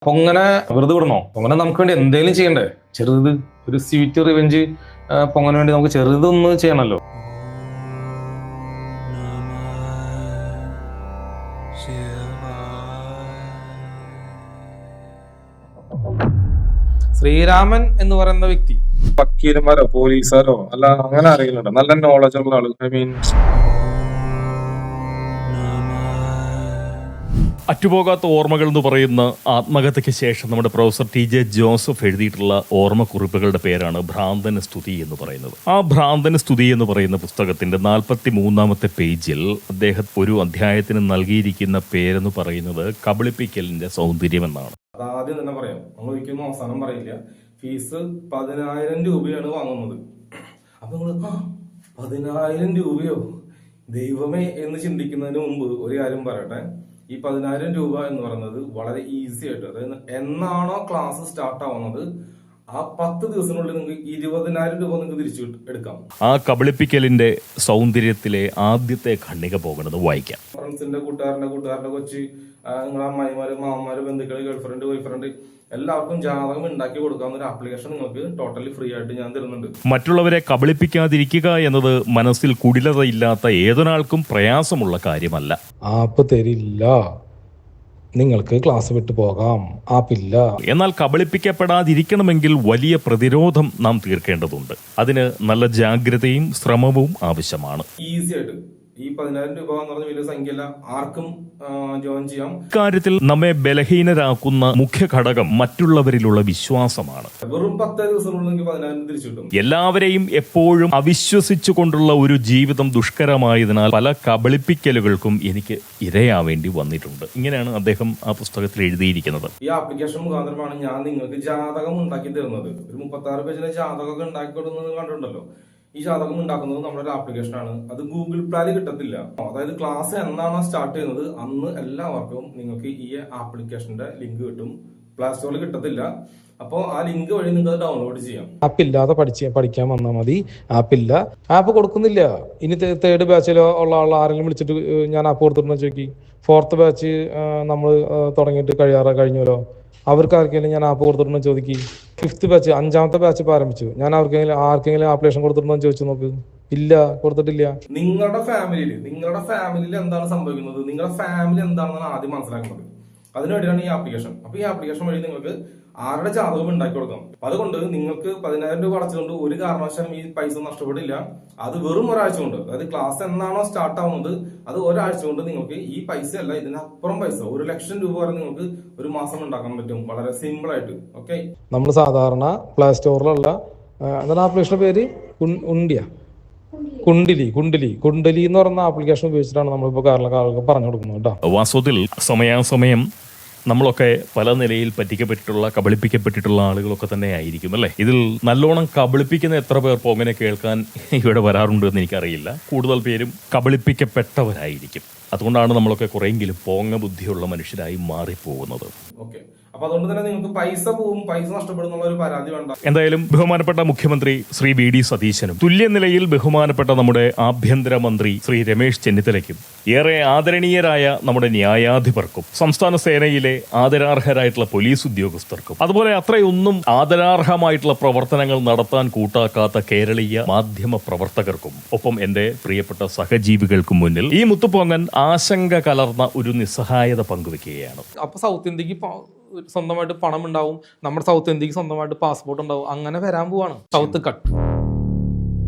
പൊങ്ങനെ വെറുതെ വിടണോ? പൊങ്ങനെ നമുക്ക് വേണ്ടി എന്തെങ്കിലും ചെയ്യണ്ടേ? ചെറുത് ഒരു സ്വീറ്റ് റിവെഞ്ച് പൊങ്ങനെ വേണ്ടി നമുക്ക് ചെറുതൊന്ന് ചെയ്യണമല്ലോ. ശ്രീരാമൻ എന്ന് പറയുന്ന വ്യക്തി വക്കീലന്മാരോ പോലീസുകാരോ അല്ല അങ്ങനെ അറിയില്ലുണ്ടോ? നല്ല നോളജ് ഉള്ള ആള്. അറ്റുപോകാത്ത ഓർമ്മകൾ എന്ന് പറയുന്ന ആത്മകഥയ്ക്ക് ശേഷം നമ്മുടെ പ്രൊഫസർ ടി.ജെ. ജോസഫ് എഴുതിയിട്ടുള്ള ഓർമ്മക്കുറിപ്പുകളുടെ പേരാണ് ഭ്രാന്തന് സ്തുതി എന്ന് പറയുന്നത്. ആ ഭ്രാന്തന് സ്തുതി എന്ന് പറയുന്ന പുസ്തകത്തിന്റെ 43-ാമത്തെ പേജിൽ അദ്ദേഹം ഒരു അധ്യായത്തിന് നൽകിയിരിക്കുന്ന പേരെന്ന് പറയുന്നത് കബളിപ്പിക്കലിന്റെ സൗന്ദര്യം എന്നാണ്. ആദ്യം തന്നെ പറയാം, നമ്മൾ ഒരിക്കലും അവസാനം പറയില്ല. ഫീസ് 10,000 രൂപയാണ് വാങ്ങുന്നത്. അപ്പൊ നമ്മള് 10,000 രൂപയോ ദൈവമേ എന്ന് ചിന്തിക്കുന്നതിന് മുമ്പ് ഒരു കാര്യം പറയട്ടെ. ഈ 10,000 രൂപ എന്ന് പറയുന്നത് വളരെ ഈസി ആയിട്ട്, അതായത് എന്നാണോ ക്ലാസ് സ്റ്റാർട്ട് ആവുന്നത് ആ 10 ദിവസത്തിനുള്ളിൽ നിങ്ങൾക്ക് 20,000 രൂപ നിങ്ങൾക്ക് തിരിച്ചു എടുക്കാം. ആ കബളിപ്പിക്കലിന്റെ സൗന്ദര്യത്തിലെ ആദ്യത്തെ ഖണ്ഡിക പോകുന്നത് വായിക്കാം. ഫ്രണ്ട്സിന്റെ കൂട്ടുകാരന്റെ കൊച്ച്, നിങ്ങളുടെ അമ്മായിമാര്, മാമന്മാര്, ബന്ധുക്കള്, ഗേൾഫ്രണ്ട്, ബോയ്ഫ്രണ്ട് എല്ലാവർക്കും ജാതകം ഉണ്ടാക്കി കൊടുക്കാവുന്ന ഒരു ആപ്ലിക്കേഷൻ നിങ്ങൾക്ക് ടോട്ടലി ഫ്രീ ആയിട്ട് ഞാൻ തരുന്നുണ്ട്. മറ്റുള്ളവരെ കബളിപ്പിക്കാതിരിക്കുക എന്നത് മനസ്സിൽ കുടിലതയില്ലാത്ത ഏതൊരാൾക്കും പ്രയാസമുള്ള കാര്യമല്ല. ആപ്പ് തരില്ല, നിങ്ങൾക്ക് ക്ലാസ് വിട്ടു പോകാം, ആപ്പില്ല. എന്നാൽ കബളിപ്പിക്കപ്പെടാതിരിക്കണമെങ്കിൽ വലിയ പ്രതിരോധം നാം തീർക്കേണ്ടതുണ്ട്. അതിന് നല്ല ജാഗ്രതയും ശ്രമവും ആവശ്യമാണ്. ഈസി ആയിട്ട് ഈ 10,000 രൂപ എന്ന് പറഞ്ഞ വലിയ സംഖ്യയല്ല, ആർക്കും ജോയിൻ ചെയ്യാം. ഇക്കാര്യത്തിൽ നമ്മെ ബലഹീനരാക്കുന്ന മുഖ്യ ഘടകം മറ്റുള്ളവരിലുള്ള വിശ്വാസമാണ്. വെറും 10 ദിവസത്തിനുള്ളിൽ 10,000 തിരിച്ചു കിട്ടും. എല്ലാവരെയും എപ്പോഴും അവിശ്വസിച്ചുകൊണ്ടുള്ള ഒരു ജീവിതം ദുഷ്കരമായതിനാൽ പല കബളിപ്പിക്കലുകൾക്കും എനിക്ക് ഇരയാവേണ്ടി വന്നിട്ടുണ്ട്. ഇങ്ങനെയാണ് അദ്ദേഹം ആ പുസ്തകത്തിൽ എഴുതിയിരിക്കുന്നത്. ഈ ആപ്ലിക്കേഷൻ മുഖാന്തരമാണ് ഞാൻ നിങ്ങൾക്ക് ജാതകം ഉണ്ടാക്കി തരുന്നത്. ഒരു 36 പേജിലെ ജാതകമൊക്കെ ഉണ്ടാക്കി കൊടുക്കുന്നത് കണ്ടിട്ടുണ്ടല്ലോ. ഈ ജാതകം ഉണ്ടാക്കുന്നത് നമ്മുടെ ഒരു ആപ്ലിക്കേഷനാണ്. അത് ഗൂഗിൾ പ്ലേയിൽ കിട്ടത്തില്ല. അതായത് ക്ലാസ് എന്നാണോ സ്റ്റാർട്ട് ചെയ്യുന്നത് അന്ന് എല്ലാവർക്കും നിങ്ങൾക്ക് ഈ ആപ്ലിക്കേഷന്റെ ലിങ്ക് കിട്ടും. പ്ലേ സ്റ്റോറിൽ കിട്ടത്തില്ല. അപ്പോൾ ആ ലിങ്ക് വഴി നിങ്ങൾക്ക് ഡൗൺലോഡ് ചെയ്യാം. ആപ്പില്ലാതെ പഠിക്കാൻ വന്നാൽ മതി. ആപ്പില്ല, ആപ്പ് കൊടുക്കുന്നില്ല. ഇനി 3rd ബാച്ചിലോ ഉള്ള ആരെങ്കിലും വിളിച്ചിട്ട് ഞാൻ ആപ്പ് കൊടുത്തിട്ടുണ്ടോ ചോദിക്കി. 4th ബാച്ച് നമ്മൾ തുടങ്ങിയിട്ട് കഴിഞ്ഞല്ലോ, അവർക്ക് ആർക്കെങ്കിലും ഞാൻ ആപ്പ് കൊടുത്തിട്ടുണ്ടോ ചോദിക്കി. 5th ബാച്ച് 5ാമത്തെ ബാച്ച് ഇപ്പൊ ആരംഭിച്ചു, ഞാൻ ആർക്കെങ്കിലും ആപ്ലിക്കേഷൻ കൊടുത്തിട്ടുണ്ടോ ചോദിച്ചു നോക്ക്. ഇല്ല, കൊടുത്തിട്ടില്ല. നിങ്ങളുടെ ഫാമിലിയിൽ എന്താണ് സംഭവിക്കുന്നത്, നിങ്ങളുടെ ഫാമിലി എന്താണെന്നാണ് ആദ്യം മനസ്സിലാക്കുന്നത്. അതിനുവേണ്ടിയാണ് ഈ ആപ്ലിക്കേഷൻ. അപ്പൊ ഈ ആപ്ലിക്കേഷൻ വഴി നിങ്ങൾക്ക് ആരുടെ ജാതകം ഉണ്ടാക്കി കൊടുക്കാം. അതുകൊണ്ട് നിങ്ങൾക്ക് 10,000 രൂപ അടച്ചുകൊണ്ട് ഒരു കാരണവശാലും ഈ പൈസ നഷ്ടപ്പെടില്ല. അത് വെറും ഒരാഴ്ച കൊണ്ട്, അതായത് ക്ലാസ് എന്നാണോ സ്റ്റാർട്ട് ആവുന്നത് അത് ഒരാഴ്ച കൊണ്ട് നിങ്ങൾക്ക് ഈ പൈസ അല്ല ഇതിനപ്പുറം പൈസ 1,00,000 രൂപ വരെ നിങ്ങൾക്ക് ഒരു മാസം ഉണ്ടാക്കാൻ പറ്റും, വളരെ സിമ്പിൾ ആയിട്ട്. ഓക്കെ, നമ്മൾ സാധാരണ പ്ലേ സ്റ്റോറിലുള്ള എന്താണ് ആപ്ലിക്കേഷന്റെ പേര്, കുണ്ടലി എന്ന് പറയുന്ന ആപ്ലിക്കേഷൻ ഉപയോഗിച്ചിട്ടാണ് നമ്മളിപ്പോ ആളുകൾക്ക് പറഞ്ഞു കൊടുക്കുന്നത് കേട്ടോ. വാസ്തവത്തിൽ സമയാസമയം നമ്മളൊക്കെ പല നിലയിൽ പറ്റിക്കപ്പെട്ടിട്ടുള്ള കബളിപ്പിക്കപ്പെട്ടിട്ടുള്ള ആളുകളൊക്കെ തന്നെ ആയിരിക്കും അല്ലേ. ഇതിൽ നല്ലോണം കബളിപ്പിക്കുന്ന എത്ര പേർ പോങ്ങനെ കേൾക്കാൻ ഇവിടെ വരാറുണ്ട് എന്ന് എനിക്കറിയില്ല. കൂടുതൽ പേരും കബളിപ്പിക്കപ്പെട്ടവരായിരിക്കും. അതുകൊണ്ടാണ് നമ്മളൊക്കെ കുറെയെങ്കിലും പോങ്ങ ബുദ്ധിയുള്ള മനുഷ്യരായി മാറിപ്പോകുന്നത്. ഓക്കെ, അപ്പൊ അതുകൊണ്ട് തന്നെ നിങ്ങൾക്ക് പൈസ പോവും, പൈസ നഷ്ടപ്പെടുന്നുള്ള ഒരു പരാതി വേണ്ട. എന്തായാലും ബഹുമാനപ്പെട്ട മുഖ്യമന്ത്രി ശ്രീ വി.ഡി. സതീശനും തുല്യ നിലയിൽ ബഹുമാനപ്പെട്ട നമ്മുടെ ആഭ്യന്തരമന്ത്രി ശ്രീ രമേശ് ചെന്നിത്തലയ്ക്കും ഏറെ ആദരണീയരായ നമ്മുടെ ന്യായാധിപർക്കും സംസ്ഥാന സേനയിലെ ആദരാർഹരായിട്ടുള്ള പോലീസ് ഉദ്യോഗസ്ഥർക്കും അതുപോലെ അത്രയൊന്നും ആദരാർഹമായിട്ടുള്ള പ്രവർത്തനങ്ങൾ നടത്താൻ കൂട്ടാക്കാത്ത കേരളീയ മാധ്യമ പ്രവർത്തകർക്കും ഒപ്പം എന്റെ പ്രിയപ്പെട്ട സഹജീവികൾക്കും മുന്നിൽ ഈ മുത്തുപോങ്ങൻ ആശങ്ക കലർന്ന ഒരു നിസ്സഹായത പങ്കുവെക്കുകയാണ്. അപ്പൊ സൗത്ത് ഇന്ത്യക്ക് സ്വന്തമായിട്ട് പണം ഉണ്ടാവും, നമ്മുടെ സൗത്ത് ഇന്ത്യക്ക് സ്വന്തമായിട്ട് പാസ്പോർട്ട് ഉണ്ടാവും. അങ്ങനെ വരാൻ പോവാണ് സൗത്ത് കട്ട്.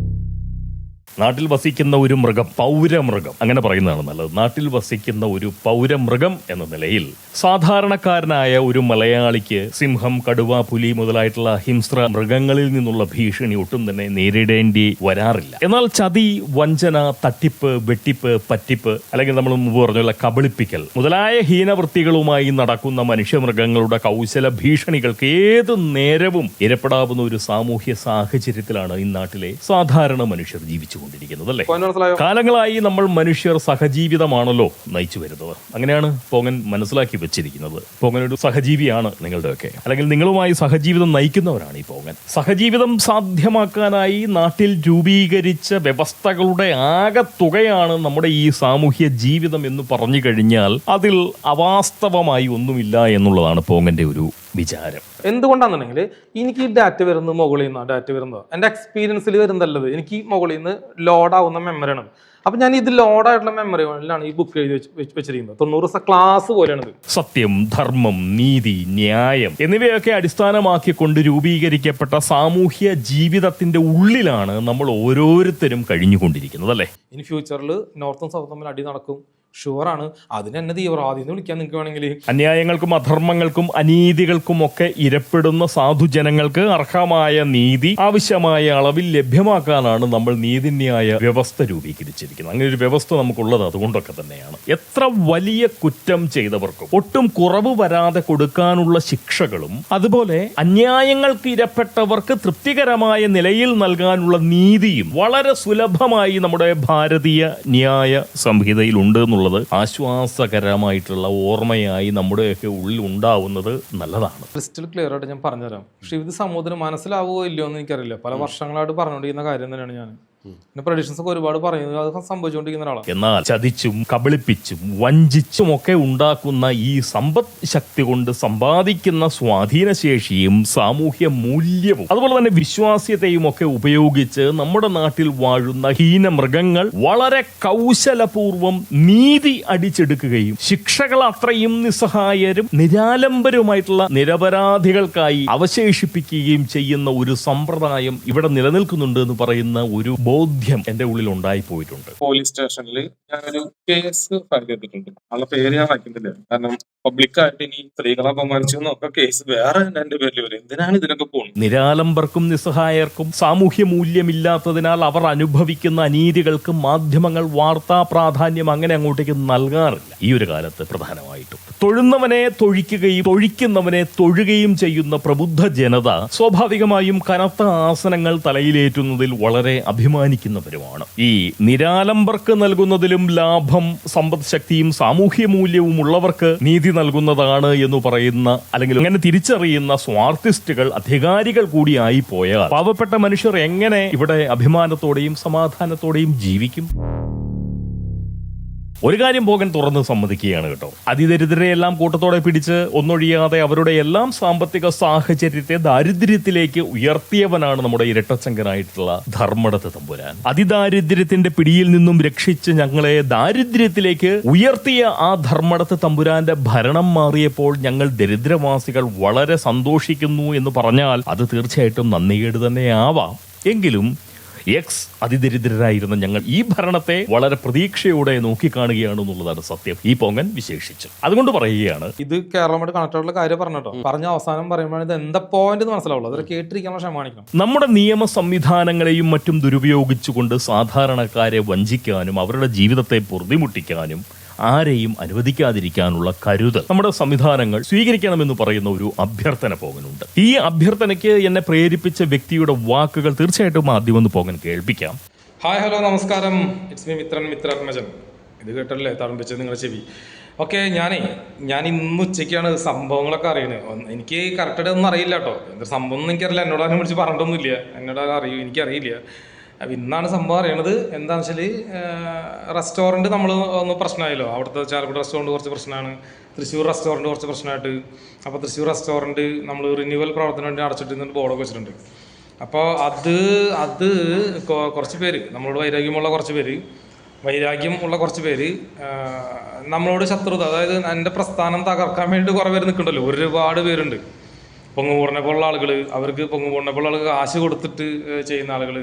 നാട്ടിൽ വസിക്കുന്ന ഒരു മൃഗം, പൗരമൃഗം അങ്ങനെ പറയുന്നതാണ് നല്ലത്. നാട്ടിൽ വസിക്കുന്ന ഒരു പൗരമൃഗം എന്ന നിലയിൽ സാധാരണക്കാരനായ ഒരു മലയാളിക്ക് സിംഹം, കടുവ, പുലി മുതലായിട്ടുള്ള ഹിംസ്ര മൃഗങ്ങളിൽ നിന്നുള്ള ഭീഷണി ഒട്ടും തന്നെ നേരിടേണ്ടി വരാറില്ല. എന്നാൽ ചതി, വഞ്ചന, തട്ടിപ്പ്, വെട്ടിപ്പ്, പറ്റിപ്പ് അല്ലെങ്കിൽ നമ്മൾ മുമ്പ് പറഞ്ഞുള്ള കബളിപ്പിക്കൽ മുതലായ ഹീനവൃത്തികളുമായി നടക്കുന്ന മനുഷ്യമൃഗങ്ങളുടെ കൗശല ഭീഷണികൾക്ക് ഏത് നേരവും ഇരപ്പെടാവുന്ന ഒരു സാമൂഹ്യ സാഹചര്യത്തിലാണ് ഈ നാട്ടിലെ സാധാരണ മനുഷ്യർ ജീവിച്ചു. കഴിഞ്ഞുകൊണ്ടിരിക്കുന്നത് അല്ലേ? മനസ്സിലായോ? കാലങ്ങളായി നമ്മൾ മനുഷ്യർ സഹജീവിതമാണല്ലോ നയിച്ചു വരുന്നത്. അങ്ങനെയാണ് പോങ്ങൻ മനസ്സിലാക്കി വെച്ചിരിക്കുന്നത്. പോങ്ങനൊരു സഹജീവിയാണ് നിങ്ങളുടെയൊക്കെ, അല്ലെങ്കിൽ നിങ്ങളുമായി സഹജീവിതം നയിക്കുന്നവരാണ് ഈ പോങ്ങൻ. സഹജീവിതം സാധ്യമാക്കാനായി നാട്ടിൽ രൂപീകരിച്ച വ്യവസ്ഥകളുടെ ആകെത്തുകയാണ് നമ്മുടെ ഈ സാമൂഹ്യ ജീവിതം എന്ന് പറഞ്ഞു കഴിഞ്ഞാൽ അതിൽ അവാസ്തവമായി ഒന്നുമില്ല എന്നുള്ളതാണ് പോങ്ങന്റെ ഒരു വിചാരം. എന്തുകൊണ്ടാണെന്നുണ്ടെങ്കിൽ എനിക്ക് ഈ ഡാറ്റ വരുന്നത് മുകളിൽ നിന്നാണ്. ഡാറ്റ വരുന്നത് എൻ്റെ എക്സ്പീരിയൻസിൽ വരുന്നതല്ലത്. എനിക്ക് മുകളിൽ നിന്ന് ലോഡാവുന്ന മെമ്മറിയാണ്. അപ്പൊ ഞാൻ ഇത് ലോഡായിട്ടുള്ള മെമ്മറികളിലാണ് ഈ ബുക്ക് എഴുതി വെച്ചിരിക്കുന്നത്. 90 ക്ലാസ് പോലെയാണിത്. സത്യം, ധർമ്മം, നീതി, ന്യായം എന്നിവയൊക്കെ അടിസ്ഥാനമാക്കിക്കൊണ്ട് രൂപീകരിക്കപ്പെട്ട സാമൂഹ്യ ജീവിതത്തിന്റെ ഉള്ളിലാണ് നമ്മൾ ഓരോരുത്തരും കഴിഞ്ഞുകൊണ്ടിരിക്കുന്നത് അല്ലേ? ഇനി ഫ്യൂച്ചറിൽ നോർത്തും സൗത്തും തമ്മിൽ അടി നടക്കും, ഷുവറാണ്. അതിന് എന്നെ തീവ്രവാദി എന്ന് വിളിക്കാൻ നിങ്ങൾക്ക് വേണമെങ്കിൽ. അന്യായങ്ങൾക്കും അധർമ്മങ്ങൾക്കും അനീതികൾക്കും ഒക്കെ ഇരപ്പെടുന്ന സാധുജനങ്ങൾക്ക് അർഹമായ നീതി ആവശ്യമായ അളവിൽ ലഭ്യമാക്കാനാണ് നമ്മൾ നീതിന്യായ വ്യവസ്ഥ രൂപീകരിച്ചിരിക്കുന്നത്. അങ്ങനെ ഒരു വ്യവസ്ഥ നമുക്കുള്ളത് അതുകൊണ്ടൊക്കെ തന്നെയാണ്. എത്ര വലിയ കുറ്റം ചെയ്തവർക്കും ഒട്ടും കുറവ് വരാതെ കൊടുക്കാനുള്ള ശിക്ഷകളും, അതുപോലെ അന്യായങ്ങൾക്ക് ഇരപ്പെട്ടവർക്ക് തൃപ്തികരമായ നിലയിൽ നൽകാനുള്ള നീതിയും വളരെ സുലഭമായി നമ്മുടെ ഭാരതീയ ന്യായ സംഹിതയിലുണ്ട് എന്നുള്ളത് ആശ്വാസകരമായിട്ടുള്ള ഓർമ്മയായി നമ്മുടെയൊക്കെ ഉള്ളിൽ ഉണ്ടാവുന്നത് നല്ലതാണ്. ക്രിസ്റ്റൽ ക്ലിയർ ആയിട്ട് ഞാൻ പറഞ്ഞുതരാം. പക്ഷെ ഇത് സമൂഹത്തിന് മനസ്സിലാവുകയോ ഇല്ലയോ എന്ന് എനിക്കറിയില്ല. പല വർഷങ്ങളായിട്ട് പറഞ്ഞുകൊണ്ടിരിക്കുന്ന കാര്യം തന്നെയാണ് ഞാൻ. പ്രഡിക്ഷൻസ് ഒക്കെ ഒരുപാട് പറയുന്നത് അത് സംഭവിച്ചുകൊണ്ടിരിക്കുന്ന ഒരാളാണ്. എന്നാൽ ചതിച്ചും കബളിപ്പിച്ചും വഞ്ചിച്ചും ഒക്കെ ഉണ്ടാക്കുന്ന ഈ സമ്പദ് ശക്തി കൊണ്ട് സമ്പാദിക്കുന്ന സ്വാധീനശേഷിയും സാമൂഹ്യ മൂല്യവും അതുപോലെ തന്നെ വിശ്വാസ്യതയും ഒക്കെ ഉപയോഗിച്ച് നമ്മുടെ നാട്ടിൽ വാഴുന്ന ഹീനമൃഗങ്ങൾ വളരെ കൗശലപൂർവം നീതി അടിച്ചെടുക്കുകയും ശിക്ഷകൾ അത്രയും നിസ്സഹായരും നിരാലംബരുമായിട്ടുള്ള നിരപരാധികൾക്കായി അവശേഷിപ്പിക്കുകയും ചെയ്യുന്ന ഒരു സമ്പ്രദായം ഇവിടെ നിലനിൽക്കുന്നുണ്ട് എന്ന് പറയുന്ന ഒരു ബോധ്യം എന്റെ ഉള്ളിൽ ഉണ്ടായി പോയിട്ടുണ്ട്. പോലീസ് സ്റ്റേഷനിൽ ഞാനൊരു കേസ് ഫയൽ ചെയ്തിട്ടുണ്ട്. ആളുടെ പേര് ഞാൻ വായിക്കുന്നില്ല, കാരണം പബ്ലിക്കായിട്ട് ഇനി സ്ത്രീകളെ അപമാനിച്ചു എന്നൊക്കെ കേസ് വേറെ എന്റെ പേരിൽ വരും. എന്തിനാണ് ഇതിനൊക്കെ പോകുന്നത്? നിരാലംബർക്കും നിസ്സഹായർക്കും സാമൂഹ്യ മൂല്യമില്ലാത്തതിനാൽ അവർ അനുഭവിക്കുന്ന അനീതികൾക്ക് മാധ്യമങ്ങൾ വാർത്താ പ്രാധാന്യം അങ്ങനെ അങ്ങോട്ടേക്ക് നൽകാറില്ല ഈ ഒരു കാലത്ത്. പ്രധാനമായിട്ടും തൊഴുന്നവനെ തൊഴിക്കുകയും തൊഴിക്കുന്നവനെ തൊഴുകയും ചെയ്യുന്ന പ്രബുദ്ധ ജനത സ്വാഭാവികമായും കനത്ത ആസനങ്ങൾ തലയിലേറ്റുന്നതിൽ വളരെ അഭിമാനിക്കുന്നവരുമാണ്. ഈ നിരാലംബർക്ക് നൽകുന്നതിലും ലാഭം സമ്പദ് ശക്തിയും സാമൂഹ്യ മൂല്യവും ഉള്ളവർക്ക് നീതി നൽകുന്നതാണ് എന്ന് പറയുന്ന, അല്ലെങ്കിൽ അങ്ങനെ തിരിച്ചറിയുന്ന സ്വാർത്ഥിസ്റ്റുകൾ അധികാരികൾ കൂടിയായി പോയാൽ പാവപ്പെട്ട മനുഷ്യർ എങ്ങനെ ഇവിടെ അഭിമാനത്തോടെയും സമാധാനത്തോടെയും ജീവിക്കും? ഒരു കാര്യം പോകാൻ തുറന്ന് സമ്മതിക്കുകയാണ് കേട്ടോ. അതിദരിദ്രരെയെല്ലാം കൂട്ടത്തോടെ പിടിച്ച് ഒന്നൊഴിയാതെ അവരുടെ എല്ലാം സാമ്പത്തിക സാഹചര്യത്തെ ദാരിദ്ര്യത്തിലേക്ക് ഉയർത്തിയവനാണ് നമ്മുടെ ഇരട്ടച്ചങ്കനായിട്ടുള്ള ധർമ്മടത്ത് തമ്പുരാൻ. അതിദാരിദ്ര്യത്തിന്റെ പിടിയിൽ നിന്നും രക്ഷിച്ച് ഞങ്ങളെ ദാരിദ്ര്യത്തിലേക്ക് ഉയർത്തിയ ആ ധർമ്മടത്ത് തമ്പുരാന്റെ ഭരണം മാറിയപ്പോൾ ഞങ്ങൾ ദരിദ്രവാസികൾ വളരെ സന്തോഷിക്കുന്നു എന്ന് പറഞ്ഞാൽ അത് തീർച്ചയായിട്ടും നന്ദികേട് തന്നെയാവാം. എങ്കിലും അതിദരിദ്രരായിരുന്ന ഞങ്ങൾ ഈ ഭരണത്തെ വളരെ പ്രതീക്ഷയോടെ നോക്കിക്കാണുകയാണ് എന്നുള്ളതാണ് സത്യം. ഈ പൊങ്ങൻ വിശേഷിച്ചു അതുകൊണ്ട് പറയുകയാണ്, ഇത് കേരളമായിട്ട് കണക്ട് ആയിട്ടുള്ള കാര്യം പറഞ്ഞോ. പറഞ്ഞ അവസാനം പറയുമ്പോൾ ഇത് എന്താ പോയിന്റ് മനസ്സിലാവുള്ളൂ. അതൊക്കെ കേട്ടിരിക്കാനുള്ള ക്ഷമാണിക്കണം. നമ്മുടെ നിയമ സംവിധാനങ്ങളെയും മറ്റും ദുരുപയോഗിച്ചുകൊണ്ട് സാധാരണക്കാരെ വഞ്ചിക്കാനും അവരുടെ ജീവിതത്തെ പൊറുതിമുട്ടിക്കാനും ആരെയും അനുവദിക്കാതിരിക്കാനുള്ള കരുതൽ നമ്മുടെ സംവിധാനങ്ങൾ സ്വീകരിക്കണമെന്ന് പറയുന്ന ഒരു അഭ്യർത്ഥന പോകാനുണ്ട്. ഈ അഭ്യർത്ഥനയ്ക്ക് എന്നെ പ്രേരിപ്പിച്ച വ്യക്തിയുടെ വാക്കുകൾ തീർച്ചയായിട്ടും ആദ്യം ഒന്ന് പോകാൻ കേൾപ്പിക്കാം. ഹായ്, ഹലോ, നമസ്കാരം. It's me Mitrathmajan. ഇത് കേട്ടല്ലേ തളമ്പിച്ചത് നിങ്ങളുടെ ചെവി. ഓക്കെ, ഞാൻ ഇന്ന് ഉച്ചയ്ക്കാണ് സംഭവങ്ങളൊക്കെ അറിയണത്. എനിക്ക് കറക്റ്റായിട്ട് ഒന്നും അറിയില്ല കേട്ടോ. എന്തൊരു സംഭവം ഒന്നും എനിക്കറിയില്ല. എന്നോട് അതിനെ വിളിച്ച് പറഞ്ഞിട്ടൊന്നുമില്ല. എനിക്കറിയില്ല. അപ്പം ഇന്നാണ് സംഭവം അറിയണത്. എന്താണെന്ന് വെച്ചാൽ റെസ്റ്റോറൻറ്റ് നമ്മൾ ഒന്ന് പ്രശ്നമായല്ലോ. അവിടുത്തെ ചാലക്കുടി റെസ്റ്റോറൻറ്റ് കുറച്ച് പ്രശ്നമാണ്. തൃശ്ശൂർ റെസ്റ്റോറൻറ്റ് കുറച്ച് പ്രശ്നമായിട്ട്. അപ്പോൾ തൃശ്ശൂർ റെസ്റ്റോറൻറ്റ് നമ്മൾ റിന്യൂവൽ പ്രവർത്തനം വേണ്ടി അടച്ചിട്ട് ബോർഡൊക്കെ വെച്ചിട്ടുണ്ട്. അപ്പോൾ അത് കുറച്ച് പേര് നമ്മളോട് വൈരാഗ്യമുള്ള കുറച്ച് പേര് നമ്മളോട് ശത്രുത, അതായത് എൻ്റെ പ്രസ്ഥാനം തകർക്കാൻ വേണ്ടി കുറേ പേര് നിൽക്കണ്ടല്ലോ. ഒരുപാട് പേരുണ്ട്. പൊങ്ങുപൂടിനെ പോലുള്ള ആളുകൾ, അവർക്ക് പൊങ്ങുപൂടിനെ പോലുള്ള ആളുകൾ കാശ് കൊടുത്തിട്ട് ചെയ്യുന്ന ആളുകൾ.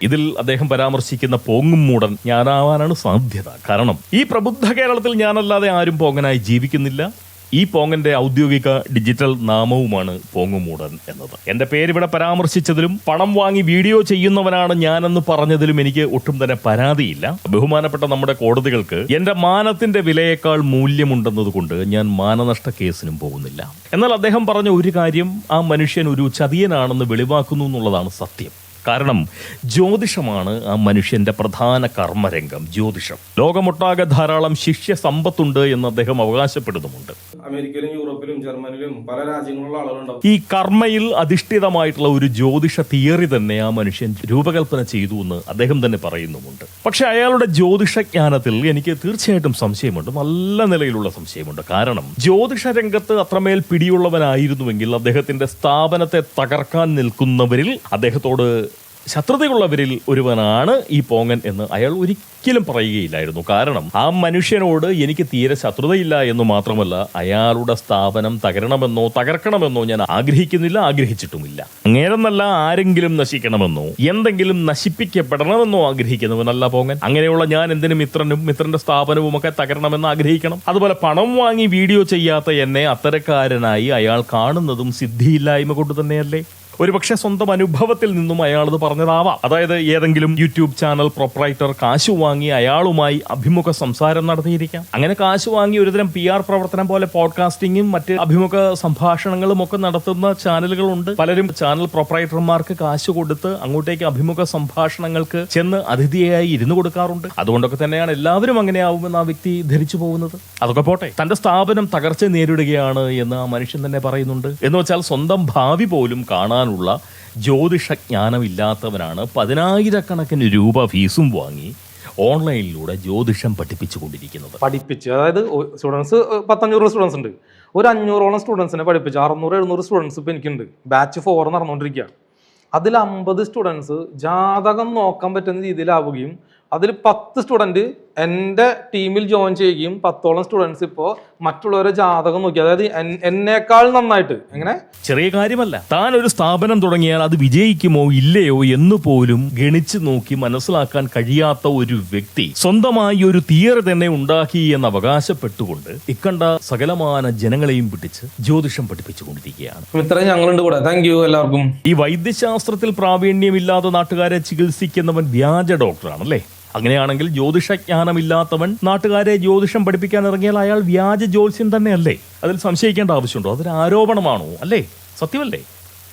ഇതിൽ അദ്ദേഹം പരാമർശിക്കുന്ന പോങ്ങും മൂടൻ ഞാനാവാനാണ് സാധ്യത. കാരണം ഈ പ്രബുദ്ധ കേരളത്തിൽ ഞാനല്ലാതെ ആരും പോങ്ങനായി ജീവിക്കുന്നില്ല. ഈ പോങ്ങന്റെ ഔദ്യോഗിക ഡിജിറ്റൽ നാമവുമാണ് പോങ്ങുമൂടൻ എന്നത്. എന്റെ പേരിവിടെ പരാമർശിച്ചതിലും പണം വാങ്ങി വീഡിയോ ചെയ്യുന്നവനാണ് ഞാനെന്ന് പറഞ്ഞതിലും എനിക്ക് ഒട്ടും തന്നെ പരാതിയില്ല. ബഹുമാനപ്പെട്ട നമ്മുടെ കോടതികൾക്ക് എന്റെ മാനത്തിന്റെ വിലയേക്കാൾ മൂല്യമുണ്ടെന്നതുകൊണ്ട് ഞാൻ മാനനഷ്ട കേസിനും പോകുന്നില്ല. എന്നാൽ അദ്ദേഹം പറഞ്ഞ ഒരു കാര്യം ആ മനുഷ്യൻ ഒരു ചതിയനാണെന്ന് വെളിവാക്കുന്നു എന്നുള്ളതാണ് സത്യം. കാരണം ജ്യോതിഷമാണ് ആ മനുഷ്യന്റെ പ്രധാന കർമ്മരംഗം. ജ്യോതിഷം ലോകമൊട്ടാകെ ധാരാളം ശിഷ്യ സമ്പത്തുണ്ട് എന്ന് അദ്ദേഹം അവകാശപ്പെടുന്നുമുണ്ട്. അമേരിക്കയിലും യൂറോപ്പിലും ജർമ്മനിയിലും പല രാജ്യങ്ങളിലുള്ള ആളുകളുണ്ടാവും. ഈ കർമ്മയിൽ അധിഷ്ഠിതമായിട്ടുള്ള ഒരു ജ്യോതിഷ തിയറി തന്നെ ആ മനുഷ്യൻ രൂപകൽപ്പന ചെയ്തു എന്ന് അദ്ദേഹം തന്നെ പറയുന്നുമുണ്ട്. പക്ഷെ അയാളുടെ ജ്യോതിഷജ്ഞാനത്തിൽ എനിക്ക് തീർച്ചയായിട്ടും സംശയമുണ്ട്, നല്ല നിലയിലുള്ള സംശയമുണ്ട്. കാരണം ജ്യോതിഷ രംഗത്ത് അത്രമേൽ പിടിയുള്ളവനായിരുന്നുവെങ്കിൽ അദ്ദേഹത്തിന്റെ സ്ഥാപനത്തെ തകർക്കാൻ നിൽക്കുന്നവരിൽ, അദ്ദേഹത്തോട് ശത്രുതയുള്ളവരിൽ ഒരുവനാണ് ഈ പോങ്ങൻ എന്ന് അയാൾ ഒരിക്കലും പറയുകയില്ലായിരുന്നു. കാരണം ആ മനുഷ്യനോട് എനിക്ക് തീരെ ശത്രുതയില്ല എന്ന് മാത്രമല്ല, അയാളുടെ സ്ഥാപനം തകർക്കണമെന്നോ ഞാൻ ആഗ്രഹിക്കുന്നില്ല, ആഗ്രഹിച്ചിട്ടുമില്ല. അങ്ങേരെന്നല്ല ആരെങ്കിലും നശിക്കണമെന്നോ എന്തെങ്കിലും നശിപ്പിക്കപ്പെടണമെന്നോ ആഗ്രഹിക്കുന്നവനല്ല പോങ്ങൻ. അങ്ങനെയുള്ള ഞാൻ എന്തിനും മിത്രന്റെ സ്ഥാപനവും ഒക്കെ തകരണമെന്ന് ആഗ്രഹിക്കണം? അതുപോലെ പണം വാങ്ങി വീഡിയോ ചെയ്യാത്ത എന്നെ അത്തരക്കാരനായി അയാൾ കാണുന്നതും സിദ്ധിയില്ലായ്മ കൊണ്ട് തന്നെയല്ലേ? ഒരുപക്ഷെ സ്വന്തം അനുഭവത്തിൽ നിന്നും അയാളത് പറഞ്ഞതാവാം. അതായത് ഏതെങ്കിലും യൂട്യൂബ് ചാനൽ പ്രൊപ്പറൈറ്റർ കാശു വാങ്ങി അയാളുമായി അഭിമുഖ സംസാരം നടത്തിയിരിക്കാം. അങ്ങനെ കാശു വാങ്ങി ഒരുതരം PR പ്രവർത്തനം പോലെ പോഡ്കാസ്റ്റിംഗും മറ്റ് അഭിമുഖ സംഭാഷണങ്ങളും ഒക്കെ നടത്തുന്ന ചാനലുകളുണ്ട്. പലരും ചാനൽ പ്രൊപ്പറൈറ്റർമാർക്ക് കാശ് കൊടുത്ത് അങ്ങോട്ടേക്ക് അഭിമുഖ സംഭാഷണങ്ങൾക്ക് ചെന്ന് അതിഥിയായി ഇരുന്നു കൊടുക്കാറുണ്ട്. അതുകൊണ്ടൊക്കെ തന്നെയാണ് എല്ലാവരും അങ്ങനെയാവുമെന്ന് ആ വ്യക്തി ധരിച്ചു പോകുന്നത്. അതൊക്കെ പോട്ടെ, തന്റെ സ്ഥാപനം തകർച്ച നേരിടുകയാണ് എന്ന് ആ മനുഷ്യൻ തന്നെ പറയുന്നുണ്ട്. എന്ന് വെച്ചാൽ സ്വന്തം ഭാവി പോലും കാണാനുള്ള ജ്യോതിഷജ്ഞാനമില്ലാത്തവനാണ് 10,000 രൂപ ഫീസും വാങ്ങി ഓൺലൈനിലൂടെ ജ്യോതിഷം പഠിപ്പിച്ചുകൊണ്ടിരിക്കുന്നത്. അതായത് സ്റ്റുഡൻസ് 1,500 സ്റ്റുഡൻസ് ഉണ്ട്. ഒരു 500ഓളം സ്റ്റുഡൻസിനെ പഠിപ്പിച്ച് 600-700 സ്റ്റുഡൻസ് ഇപ്പം എനിക്കുണ്ട്. ബാച്ച് 4 നടന്നുകൊണ്ടിരിക്കുക. അതിൽ 50 സ്റ്റുഡൻസ് ജാതകം നോക്കാൻ പറ്റുന്ന രീതിയിലാവുകയും അതിൽ 10 സ്റ്റുഡൻറ്റ് എൻ്റെ ടീമിൽ ജോയിൻ ചെയ്യുകയും 10ഓളം സ്റ്റുഡൻസ് ഇപ്പോൾ മറ്റുള്ളവരെ ജാതകം നോക്കി, അതായത് എന്നേക്കാൾ നന്നായിട്ട്. എങ്ങനെ? ചെറിയ കാര്യമല്ല. താൻ ഒരു സ്ഥാപനം തുടങ്ങിയാൽ അത് വിജയിക്കുമോ ഇല്ലയോ എന്ന് പോലും ഗണിച്ച് നോക്കി മനസ്സിലാക്കാൻ കഴിയാത്ത ഒരു വ്യക്തി സ്വന്തമായി ഒരു തിയറി തന്നെ ഉണ്ടാക്കി എന്ന് അവകാശപ്പെട്ടുകൊണ്ട് ഇക്കണ്ട സകലമാന ജനങ്ങളെയും പിടിച്ച് ജ്യോതിഷം പഠിപ്പിച്ചുകൊണ്ടിരിക്കുകയാണ്. ഇത്രയും ഞങ്ങളുണ്ട് കൂടെ. താങ്ക് യു എല്ലാവർക്കും. ഈ വൈദ്യശാസ്ത്രത്തിൽ പ്രാവീണ്യമില്ലാതെ നാട്ടുകാരെ ചികിത്സിക്കുന്നവൻ വ്യാജ ഡോക്ടറാണല്ലേ? അങ്ങനെയാണെങ്കിൽ ജ്യോതിഷജ്ഞാനമില്ലാത്തവൻ നാട്ടുകാരെ ജ്യോതിഷം പഠിപ്പിക്കാൻ ഇറങ്ങിയാൽ അയാൾ വ്യാജ ജ്യോത്സ്യൻ തന്നെയല്ലേ? അതിൽ സംശയിക്കേണ്ട ആവശ്യമുണ്ടോ? അതൊരു ആരോപണമാണ് അല്ലേ? സത്യമല്ലേ?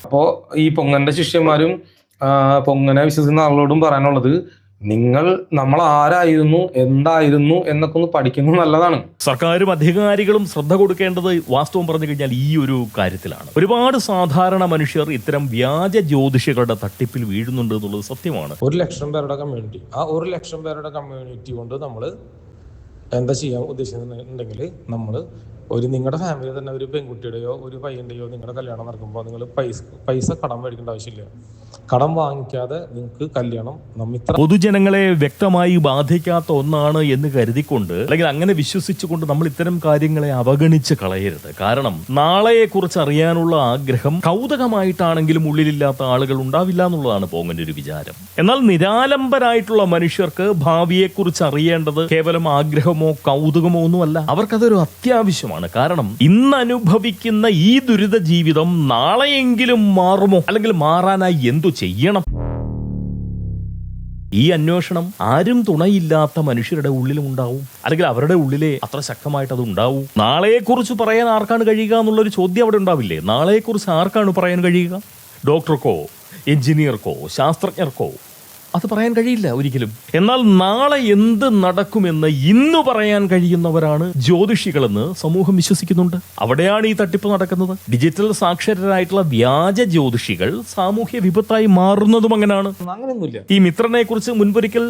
അപ്പോൾ ഈ പൊങ്ങന്റെ ശിഷ്യന്മാരും പൊങ്ങനെ വിശ്വസിക്കുന്ന ആളുകളോടും പറയാനുള്ളത്, നിങ്ങൾ നമ്മൾ ആരായിരുന്നു, എന്തായിരുന്നു എന്നൊക്കെ ഒന്ന് പഠിക്കുന്നത് നല്ലതാണ്. സർക്കാരും അധികാരികളും ശ്രദ്ധ കൊടുക്കേണ്ടത് വാസ്തവം പറഞ്ഞു കഴിഞ്ഞാൽ ഈ ഒരു കാര്യത്തിലാണ്. ഒരുപാട് സാധാരണ മനുഷ്യർ ഇത്തരം വ്യാജ ജ്യോതിഷികളുടെ തട്ടിപ്പിൽ വീഴുന്നുണ്ട് എന്നുള്ളത് സത്യമാണ്. 1,00,000 പേരുടെ കമ്മ്യൂണിറ്റി, ആ 1,00,000 പേരുടെ കമ്മ്യൂണിറ്റി കൊണ്ട് നമ്മൾ എന്താ ചെയ്യാൻ ഉദ്ദേശിക്കുന്നുണ്ടെങ്കിൽ, നമ്മൾ നിങ്ങളുടെ ഫാമിലി തന്നെ ഒരു പെൺകുട്ടിയുടെയോ ഒരു പയ്യൻ്റെയോ നിങ്ങളുടെ കല്യാണം നടക്കുമ്പോൾ നിങ്ങൾ പൈസ കടം മേടിക്കേണ്ട ആവശ്യമില്ല. കടം വാങ്ങിക്കാതെ നിങ്ങൾക്ക് കല്യാണം പൊതുജനങ്ങളെ വ്യക്തമായി ബാധിക്കാത്ത ഒന്നാണ് എന്ന് കരുതിക്കൊണ്ട് അല്ലെങ്കിൽ അങ്ങനെ വിശ്വസിച്ചുകൊണ്ട് നമ്മൾ ഇത്തരം കാര്യങ്ങളെ അവഗണിച്ച് കളയരുത്. കാരണം നാളെയെക്കുറിച്ച് അറിയാനുള്ള ആഗ്രഹം കൗതുകമായിട്ടാണെങ്കിലും ഉള്ളിലില്ലാത്ത ആളുകൾ ഉണ്ടാവില്ല എന്നുള്ളതാണ് പോങ്ങന്റെ ഒരു വിചാരം. എന്നാൽ നിരാലംബരായിട്ടുള്ള മനുഷ്യർക്ക് ഭാവിയെക്കുറിച്ച് അറിയേണ്ടത് കേവലം ആഗ്രഹമോ കൗതുകമോ ഒന്നുമല്ല, അവർക്കതൊരു അത്യാവശ്യമാണ്. കാരണം ഇന്ന് അനുഭവിക്കുന്ന ഈ ദുരിത ജീവിതം നാളെയെങ്കിലും മാറുമോ, അല്ലെങ്കിൽ മാറാനായി എന്തു ചെയ്യണം? ഈ അന്വേഷണം ആരും തുണയില്ലാത്ത മനുഷ്യരുടെ ഉള്ളിലും ഉണ്ടാവും, അല്ലെങ്കിൽ അവരുടെ ഉള്ളിലെ അത്ര ശക്തമായിട്ട് അത് ഉണ്ടാവും. നാളെയെക്കുറിച്ച് പറയാൻ ആർക്കാണ് കഴിയുക എന്നുള്ളൊരു ചോദ്യം അവിടെ ഉണ്ടാവില്ലേ? നാളെയെക്കുറിച്ച് ആർക്കാണ് പറയാൻ കഴിയുക? ഡോക്ടർക്കോ എഞ്ചിനീയർക്കോ ശാസ്ത്രജ്ഞർക്കോ അത് പറയാൻ കഴിയില്ല ഒരിക്കലും. എന്നാൽ നാളെ എന്ത് നടക്കുമെന്ന് ഇന്ന് പറയാൻ കഴിയുന്നവരാണ് ജ്യോതിഷികളെന്ന് സമൂഹം വിശ്വസിക്കുന്നുണ്ട്. അവിടെയാണ് ഈ തട്ടിപ്പ് നടക്കുന്നത്. ഡിജിറ്റൽ സാക്ഷരരായിട്ടുള്ള വ്യാജ ജ്യോതിഷികൾ സാമൂഹ്യ വിപത്തായി മാറുന്നതും അങ്ങനെയാണ്. അങ്ങനെയൊന്നുമില്ല. ഈ മിത്രനെ കുറിച്ച് മുൻപൊരിക്കൽ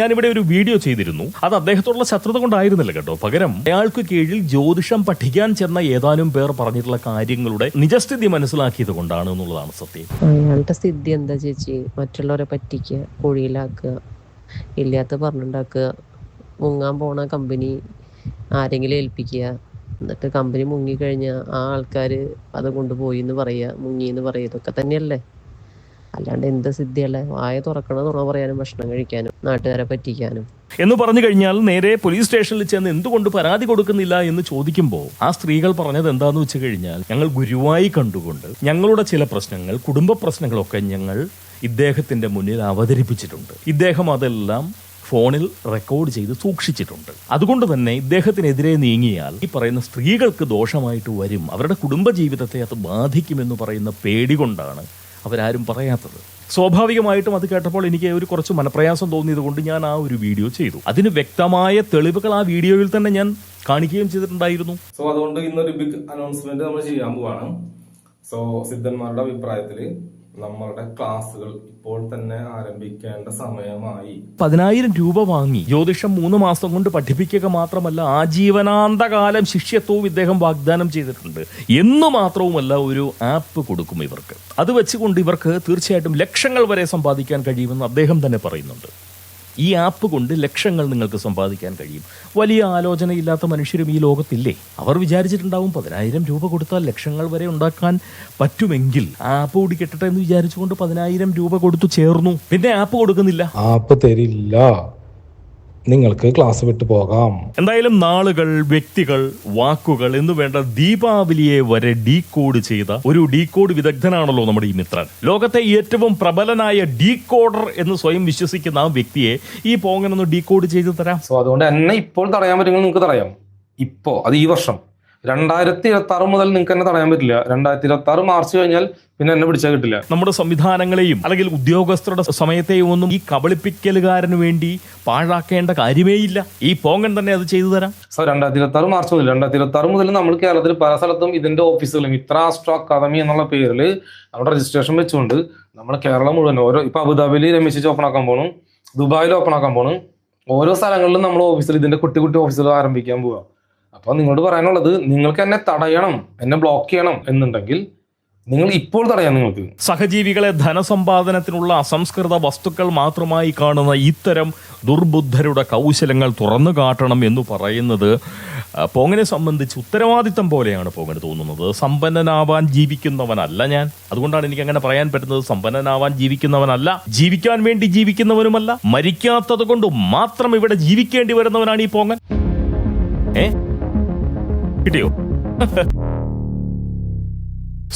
ഞാനിവിടെ ഒരു വീഡിയോ ചെയ്തിരുന്നു. അത് അദ്ദേഹത്തോടുള്ള ശത്രുത കൊണ്ടായിരുന്നില്ല കേട്ടോ. പകരം അയാൾക്ക് കീഴിൽ ജ്യോതിഷം പഠിക്കാൻ ചെന്ന ഏതാനും പേർ പറഞ്ഞിട്ടുള്ള കാര്യങ്ങളുടെ നിജസ്ഥിതി മനസ്സിലാക്കിയത് കൊണ്ടാണ് എന്നുള്ളതാണ് സത്യം. അയാളുടെ സ്ഥിതി എന്താ ചേച്ചി? മറ്റുള്ളവരെ പറ്റിക്കുക, കുഴിയിലാക്കുക, ഇല്ലാത്ത പറഞ്ഞുണ്ടാക്കുക, മുങ്ങാൻ പോണ കമ്പനി ആരെങ്കിലും ഏൽപ്പിക്കുക, എന്നിട്ട് കമ്പനി മുങ്ങിക്കഴിഞ്ഞാൽ ആ ആൾക്കാർ അത് കൊണ്ടുപോയി എന്ന് പറയുക, മുങ്ങി എന്ന് പറയുക, ഇതൊക്കെ തന്നെയല്ലേ? അല്ലാണ്ട് എന്ത് സിദ്ധിയല്ലേ? വായ തുറക്കണ തുറ പറയാനും ഭക്ഷണം കഴിക്കാനും നാട്ടുകാരെ പറ്റിക്കാനും. എന്ന് പറഞ്ഞു കഴിഞ്ഞാൽ നേരെ പോലീസ് സ്റ്റേഷനിൽ ചെന്ന് എന്തുകൊണ്ട് പരാതി കൊടുക്കുന്നില്ല എന്ന് ചോദിക്കുമ്പോൾ ആ സ്ത്രീകൾ പറഞ്ഞത് എന്താന്ന് വെച്ച് കഴിഞ്ഞാൽ, ഞങ്ങൾ ഗുരുവായി കണ്ടുകൊണ്ട് ഞങ്ങളുടെ ചില പ്രശ്നങ്ങൾ, കുടുംബ പ്രശ്നങ്ങളൊക്കെ ഞങ്ങൾ ഇദ്ദേഹത്തിന്റെ മുന്നിൽ അവതരിപ്പിച്ചിട്ടുണ്ട്. ഇദ്ദേഹം അതെല്ലാം ഫോണിൽ റെക്കോർഡ് ചെയ്ത് സൂക്ഷിച്ചിട്ടുണ്ട്. അതുകൊണ്ട് തന്നെ ഇദ്ദേഹത്തിനെതിരെ നീങ്ങിയാൽ ഈ പറയുന്ന സ്ത്രീകൾക്ക് ദോഷമായിട്ട് വരും, അവരുടെ കുടുംബ ജീവിതത്തെ അത് ബാധിക്കുമെന്ന് പറയുന്ന പേടി കൊണ്ടാണ് അവരാരും പറയാത്തത്. സ്വാഭാവികമായിട്ടും അത് കേട്ടപ്പോൾ എനിക്ക് ഒരു കുറച്ച് മനപ്രയാസം തോന്നിയത് കൊണ്ട് ഞാൻ ആ ഒരു വീഡിയോ ചെയ്തു. അതിന് വ്യക്തമായ തെളിവുകൾ ആ വീഡിയോയിൽ തന്നെ ഞാൻ കാണിക്കുകയും ചെയ്തിട്ടുണ്ടായിരുന്നു. സോ അതുകൊണ്ട് ഇന്നൊരു ബിഗ് അനൗൺസ്മെന്റ് നമ്മൾ ചെയ്യാൻ പോവാണ്. സോ സിദ്ധന്മാരുടെ അഭിപ്രായത്തില് നമ്മളുടെ ക്ലാസ്സുകൾ ഇപ്പോൾ തന്നെ ആരംഭിക്കേണ്ട സമയമായി. 10,000 രൂപ വാങ്ങി ജ്യോതിഷം 3 മാസം കൊണ്ട് പഠിപ്പിക്കുക മാത്രമല്ല ആജീവനാന്തകാലം ശിഷ്യത്വവും ഇദ്ദേഹം വാഗ്ദാനം ചെയ്തിട്ടുണ്ട് എന്ന് മാത്രവുമല്ല ഒരു ആപ്പ് കൊടുക്കും ഇവർക്ക്. അത് വെച്ചുകൊണ്ട് ഇവർക്ക് തീർച്ചയായിട്ടും ലക്ഷങ്ങൾ വരെ സമ്പാദിക്കാൻ കഴിയുമെന്ന് അദ്ദേഹം തന്നെ പറയുന്നുണ്ട്. ഈ ആപ്പ് കൊണ്ട് ലക്ഷങ്ങൾ നിങ്ങൾക്ക് സമ്പാദിക്കാൻ കഴിയും. വലിയ ആലോചനയില്ലാത്ത മനുഷ്യരും ഈ ലോകത്തില്ലേ? അവർ വിചാരിച്ചിട്ടുണ്ടാവും 10,000 രൂപ കൊടുത്താൽ ലക്ഷങ്ങൾ വരെ ഉണ്ടാക്കാൻ പറ്റുമെങ്കിൽ ആപ്പ് കൂടി കെട്ടട്ടെ എന്ന് വിചാരിച്ചുകൊണ്ട് 10,000 രൂപ കൊടുത്തു ചേർന്നു. പിന്നെ ആപ്പ് കൊടുക്കുന്നില്ല. ആപ്പ് തരില്ല, നിങ്ങൾക്ക് ക്ലാസ് വിട്ടു പോകാം. എന്തായാലും നാളുകൾ, വ്യക്തികൾ, വാക്കുകൾ എന്ന് വേണ്ട ദീപാവലിയെ വരെ ഡീകോഡ് ചെയ്ത ഒരു ഡീകോഡ് വിദഗ്ധനാണല്ലോ നമ്മുടെ ഈ മിത്രൻ. ലോകത്തെ ഏറ്റവും പ്രബലനായ ഡീകോഡർ എന്ന് സ്വയം വിശ്വസിക്കുന്ന ആ വ്യക്തിയെ ഈ പോങ്ങനൊന്ന് ഡീകോഡ് ചെയ്ത് തരാം. സോ അതുകൊണ്ട് എന്നെ ഇപ്പോൾ തടയാൻ പറ്റുമെങ്കിൽ നിങ്ങൾക്ക് തടയാം. ഇപ്പോ അത് ഈ വർഷം 2026 മുതൽ നിങ്ങൾക്ക് എന്നെ തടയാൻ പറ്റില്ല. 2026 മാർച്ച് കഴിഞ്ഞാൽ പിന്നെ എന്നെ പിടിച്ചാൽ കിട്ടില്ല. നമ്മുടെ സംവിധാനങ്ങളെയും അല്ലെങ്കിൽ ഉദ്യോഗസ്ഥരുടെ സമയത്തെയും ഒന്നും ഈ കബളിപ്പിക്കലുകാരന് വേണ്ടി പാഴാക്കേണ്ട കാര്യമേയില്ല. ഈ പോങ്ങൻ തന്നെ അത് ചെയ്തു തരാം. സോ 2026 മാർച്ച് മുതൽ 2026 മുതൽ നമ്മൾ കേരളത്തിൽ പല സ്ഥലത്തും ഇതിന്റെ ഓഫീസുകൾ മിത്ര ആസ്ട്രോ അക്കാദമി എന്നുള്ള പേരിൽ നമ്മുടെ രജിസ്ട്രേഷൻ വെച്ചുകൊണ്ട് നമ്മൾ കേരളം മുഴുവൻ ഇപ്പൊ അബുദാബിയിൽ രമേശ് ഓപ്പൺ ആക്കാൻ പോകണം, ദുബായിൽ ഓപ്പൺ ആക്കാൻ പോകണം, ഓരോ സ്ഥലങ്ങളിലും നമ്മൾ ഓഫീസിൽ ഇതിന്റെ കുട്ടി ഓഫീസുകൾ ആരംഭിക്കാൻ പോവുക. അപ്പൊ നിങ്ങളോട് പറയാനുള്ളത്, നിങ്ങൾക്ക് എന്നെ തടയണം, എന്നെ ബ്ലോക്ക് ചെയ്യണം എന്നുണ്ടെങ്കിൽ നിങ്ങൾ ഇപ്പോൾ തടയാം. നിങ്ങൾക്ക് സഹജീവികളെ ധനസമ്പാദനത്തിനുള്ള അസംസ്കൃത വസ്തുക്കൾ മാത്രമായി കാണുന്ന ഇത്തരം ദുർബുദ്ധരുടെ കൗശലങ്ങൾ തുറന്നു കാട്ടണം എന്ന് പറയുന്നത് പോങ്ങനെ സംബന്ധിച്ച് ഉത്തരവാദിത്തം പോലെയാണ് പോങ്ങനെ തോന്നുന്നത്. സമ്പന്നനാവാൻ ജീവിക്കുന്നവനല്ല ഞാൻ. അതുകൊണ്ടാണ് എനിക്ക് അങ്ങനെ പറയാൻ പറ്റുന്നത്. സമ്പന്നനാവാൻ ജീവിക്കുന്നവനല്ല, ജീവിക്കാൻ വേണ്ടി ജീവിക്കുന്നവനുമല്ല, മരിക്കാത്തത് കൊണ്ട് മാത്രം ഇവിടെ ജീവിക്കേണ്ടി വരുന്നവനാണ് ഈ പോങ്ങൻ. കിട്ടിയോ?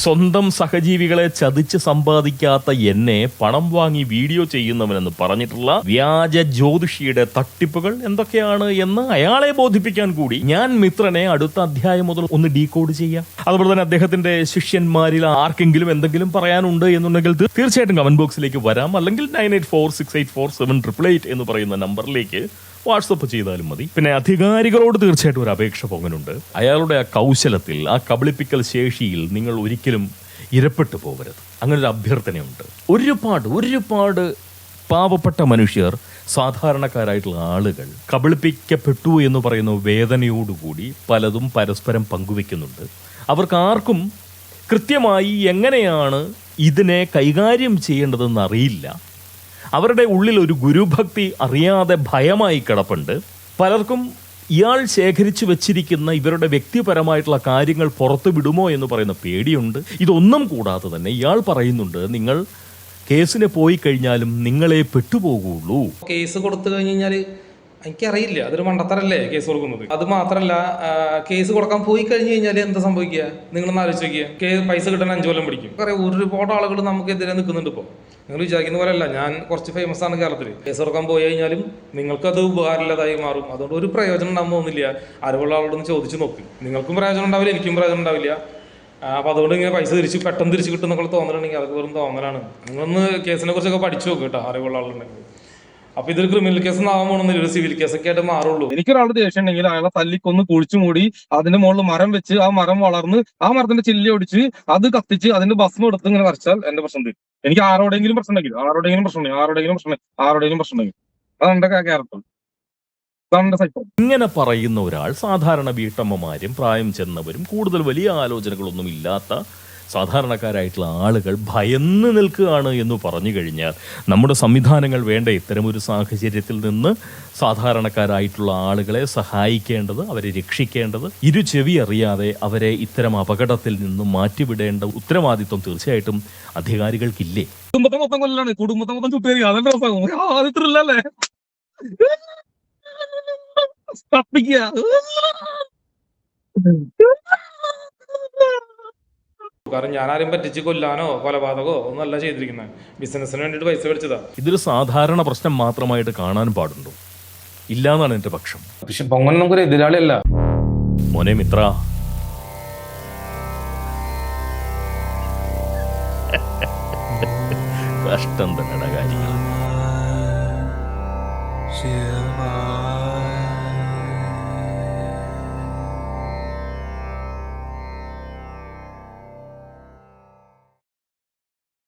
സ്വന്തം സഹജീവികളെ ചതിച്ച് സമ്പാദിക്കാത്ത എന്നെ പണം വാങ്ങി വീഡിയോ ചെയ്യുന്നവനെന്ന് പറഞ്ഞിട്ടുള്ള വ്യാജ ജ്യോതിഷിയുടെ തട്ടിപ്പുകൾ എന്തൊക്കെയാണ് എന്ന് അയാളെ ബോധിപ്പിക്കാൻ കൂടി ഞാൻ മിത്രനെ അടുത്ത അധ്യായം മുതൽ ഒന്ന് ഡീകോഡ് ചെയ്യാം. അതുപോലെ തന്നെ അദ്ദേഹത്തിന്റെ ശിഷ്യന്മാരിൽ ആർക്കെങ്കിലും എന്തെങ്കിലും പറയാനുണ്ട് എന്നുണ്ടെങ്കിൽ തീർച്ചയായിട്ടും കമന്റ് ബോക്സിലേക്ക് വരാം. അല്ലെങ്കിൽ 9846847888 എന്ന് പറയുന്ന നമ്പറിലേക്ക് വാട്സപ്പ് ചെയ്താലും മതി. പിന്നെ അധികാരികളോട് തീർച്ചയായിട്ടും ഒരു അപേക്ഷ പോകാനുണ്ട്. അയാളുടെ ആ കൗശലത്തിൽ, ആ കബളിപ്പിക്കൽ ശേഷിയിൽ നിങ്ങൾ ഒരിക്കലും ഇരപ്പെട്ടു പോകരുത്. അങ്ങനെ ഒരു അഭ്യർത്ഥനയുണ്ട്. ഒരുപാട് പാവപ്പെട്ട മനുഷ്യർ, സാധാരണക്കാരായിട്ടുള്ള ആളുകൾ കബളിപ്പിക്കപ്പെട്ടു എന്ന് പറയുന്ന വേദനയോടുകൂടി പലതും പരസ്പരം പങ്കുവെക്കുന്നുണ്ട്. അവർക്ക് ആർക്കും കൃത്യമായി എങ്ങനെയാണ് ഇതിനെ കൈകാര്യം ചെയ്യേണ്ടതെന്ന് അറിയില്ല. അവരുടെ ഉള്ളിൽ ഒരു ഗുരുഭക്തി അറിയാതെ ഭയമായി കിടപ്പുണ്ട്. പലർക്കും ഇയാൾ ശേഖരിച്ചു വെച്ചിരിക്കുന്ന ഇവരുടെ വ്യക്തിപരമായിട്ടുള്ള കാര്യങ്ങൾ പുറത്തു വിടുമോ എന്ന് പറയുന്ന പേടിയുണ്ട്. ഇതൊന്നും കൂടാതെ തന്നെ ഇയാൾ പറയുന്നുണ്ട്, നിങ്ങൾ കേസിന് പോയി കഴിഞ്ഞാലും നിങ്ങളെ പെട്ടുപോകുള്ളൂ. കേസ് കൊടുത്തു കഴിഞ്ഞാൽ എനിക്കറിയില്ല, അതൊരു മണ്ടത്തരല്ലേ കേസ് കൊടുക്കുന്നത്. അത് മാത്രമല്ല, കേസ് കൊടുക്കാൻ പോയി കഴിഞ്ഞു കഴിഞ്ഞാൽ എന്താ സംഭവിക്കുക നിങ്ങളൊന്ന് ആലോചിച്ച് നോക്കിയ. പൈസ കിട്ടാൻ 5 കൊല്ലം പിടിക്കും. അറിയാം, ഒരുപാട് ആളുകൾ നമുക്കെതിരെ നിൽക്കുന്നുണ്ട്. ഇപ്പോൾ നിങ്ങൾ വിചാരിക്കുന്ന പോലെയല്ല, ഞാൻ കുറച്ച് ഫേമസ് ആണ് കേരളത്തിൽ. കേസ് കൊടുക്കാൻ പോയി കഴിഞ്ഞാലും നിങ്ങൾക്കത് ഉപകാരമില്ലാതായി മാറും. അതുകൊണ്ട് ഒരു പ്രയോജനം ഉണ്ടാകാൻ പോകുന്നില്ല. അറിവുള്ള ആളോടൊന്ന് ചോദിച്ചു നോക്ക്. നിങ്ങൾക്കും പ്രയോജനം ഉണ്ടാവില്ല, എനിക്കും പ്രയോജനം ഉണ്ടാവില്ല. അപ്പോൾ അതുകൊണ്ട് ഇങ്ങനെ പൈസ പെട്ടെന്ന് തിരിച്ച് കിട്ടുന്നൊക്കെ തോന്നലുണ്ടെങ്കിൽ അതൊക്കെ വെറും തോന്നലാണ്. നിങ്ങളൊന്ന് കേസിനെ കുറിച്ചൊക്കെ പഠിച്ചു നോക്ക് കേട്ടോ, അറിവുള്ള ആളുണ്ടെങ്കിൽ. അപ്പൊ ഇതൊരു ക്രിമിനൽ കേസ് ആവാൻ പോകണമെന്നില്ല, ഒരു സിവിൽ കേസൊക്കെ ആയിട്ട് മാറുള്ളൂ. എനിക്കൊരാളുടെ ദേഷ്യം ഉണ്ടെങ്കിൽ അയാളെ തല്ലിക്കൊന്ന് കുഴിച്ചു മൂടി അതിന്റെ മുകളിൽ മരം വെച്ച് ആ മരം വളർന്ന് ആ മരത്തിന്റെ ചില്ലി ഒടിച്ച് അത് കത്തിച്ച് അതിന്റെ ഭസ്മം എടുത്ത് ഇങ്ങനെ വരച്ചാൽ എന്റെ പ്രശ്നം തീരും. എനിക്ക് ആരോടെങ്കിലും പ്രശ്നം ഉണ്ടെങ്കിൽ അതാണ് എന്റെ ക്യാരക്ടർ. ഇങ്ങനെ പറയുന്ന ഒരാൾ സാധാരണ വീട്ടമ്മമാരും പ്രായം ചെന്നവരും കൂടുതൽ വലിയ ആലോചനകളൊന്നും ഇല്ലാത്ത സാധാരണക്കാരായിട്ടുള്ള ആളുകൾ ഭയന്ന് നിൽക്കുകയാണ് എന്ന് പറഞ്ഞു കഴിഞ്ഞാൽ നമ്മുടെ സംവിധാനങ്ങൾ വേണ്ട ഇത്തരമൊരു സാഹചര്യത്തിൽ നിന്ന് സാധാരണക്കാരായിട്ടുള്ള ആളുകളെ സഹായിക്കേണ്ടത്, അവരെ രക്ഷിക്കേണ്ടത്, ഇരുചെവി അറിയാതെ അവരെ ഇത്തരം അപകടത്തിൽ നിന്ന് മാറ്റിവിടേണ്ട ഉത്തരവാദിത്വം തീർച്ചയായിട്ടും അധികാരികൾക്കില്ലേ? കുടുംബത്തെ മൊത്തം കൊല്ലാണ്, കുടുംബത്തെ മൊത്തം ചുട്ടേരി. അതല്ലേ ആദ്യത്തിലല്ലേ കാരണം ഞാനാരും പറ്റിച്ച് കൊല്ലാനോ കൊലപാതകോ ഒന്നല്ല ചെയ്തിരിക്കുന്നത്. ബിസിനസിന് വേണ്ടിയിട്ട് പൈസ മേടിച്ചതാ. ഇതൊരു സാധാരണ പ്രശ്നം മാത്രമായിട്ട് കാണാൻ പാടുണ്ടോ? ഇല്ലാന്നാണ് എന്റെ പക്ഷം. പക്ഷെ പൊങ്ങൻ നമുക്കൊരു എതിരാളിയല്ല. മോനെ മിത്ര, കഷ്ടം തന്നെയുടെ കാര്യങ്ങൾ.